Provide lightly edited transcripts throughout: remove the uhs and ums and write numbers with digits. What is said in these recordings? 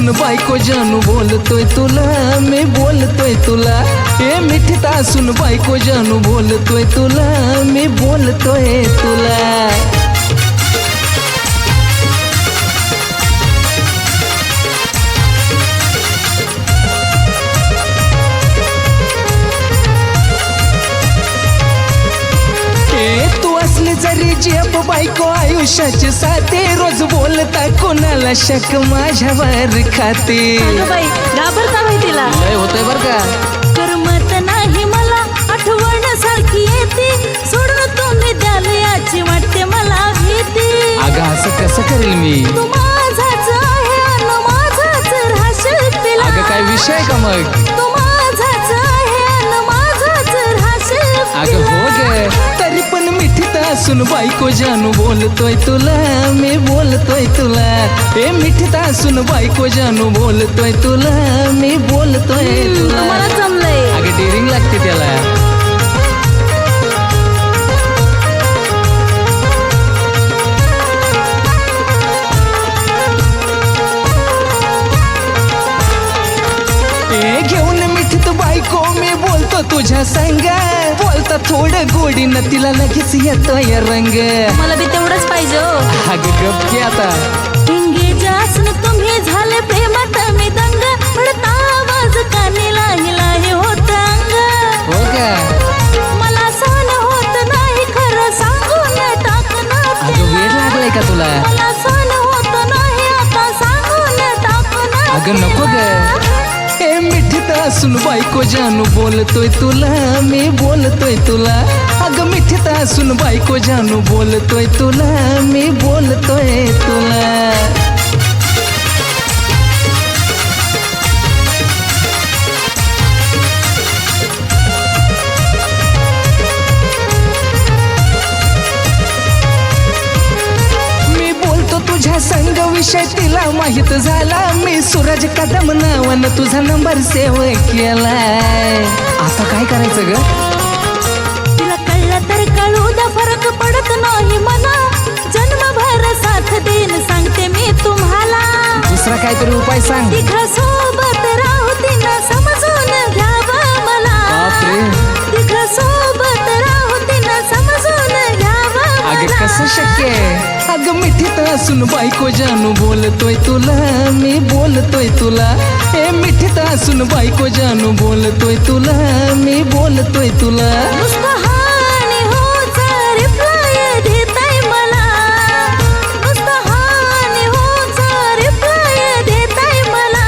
तासून बायको जानू बोलतोय तुला, मी बोलतोय तुला. ए मिठी तासून बायको जानू बोलतोय तुला, मी बोलतोय तुला. तू असली जरी जेप बायको आयुष्याची साथी, रोज बोलता कोणाला शक माझ्यावर खाते. बाई घाबरता बाई तिला लय होतंय बर का. करमत नाही मला आठवण सारखी येते, सोडून तुम्ही द्याल याची वाटते मला भीती. अगं असं कसं करेल मी, तू माझाच आहे अन माझाच राहशील पिला. अगं काय विषय का मग. तू माझाच आहे अन माझाच राहशील अगं हो ग, तरी पण मिठीत असून बायको जानू बोलतोय तुला, मी बोलतोय तुला. ए मिठीत असून बायको जानू बोलतोय तुला, मी बोलतोय तुला. मला जमलंय. अगं डेअरिंग लागते त्याला. घेऊन मिठीत बायको मी बोलतो तुझ्या संग, बोलता थोडं गोडीनं तिला लगेच येतोय रंग. मला बी तेवढंच पाहिजे. अगं गप की आता. इंगेज असून तुम्ही झाले प्रेमात मी दंग, पडता आवाज कानी लाही लाही होत अंग. हो का. मला सहन होत नाही खरं सांगून टाकणार. अगं वेळ लागलाय का तुला. मला सहन होत नाही आता सांगून टाकणार. अगं नको ग. ए मिठीत असून बायको जानू बोलतोय तुला, मी बोलतोय तुला. अगं मिठीत असून बायको जानू बोलतोय तुला, मी बोलतोय तुला. तुझ्या संग विषय तिला माहित झाला, मी सूरज कदम नावानं तुझा नंबर सेव केलाय. आता काय करायचं ग. तिला कळलं तर कळू द्या, फरक पडत नाही मला. जन्मभर साथ देईन सांगते मी तुम्हाला. दुसरा काहीतरी उपाय सांग. तिघा सोबत राहू तिनं समजून घ्यावं मला. तिघा सोबत राहू तिनं समजून घ्यावं. अगं कसं शक्य आहे. अगं मिठीत असून बायको जानू बोलतोय तुला, मी बोलतोय तुला. ए मिठीत असून बायको जानू बोलतोय तुला, मी बोलतोय तुला. नुसतं हानी होचा रिप्लाय देताय मला. नुसतं हानी होचा रिप्लाय देताय मला.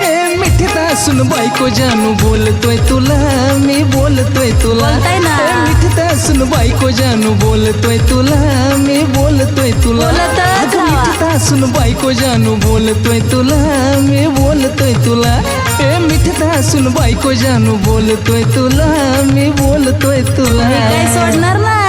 ए मिठीत असून बायको जानू बोलतोय तुला, मी बोलतोय तुला. बोलताय ना. ए मिठीत असून बायको जानू बोलतोय तुला, मी बोलतोय तुला. बोलतच अगं मिठीत असून बायको जानू बोलतोय तुला, मी बोलतोय तुला. ए मिठीत असून बायको जानू बोलतोय तुला, मी बोलतोय तुला. काय सोडणार नाही.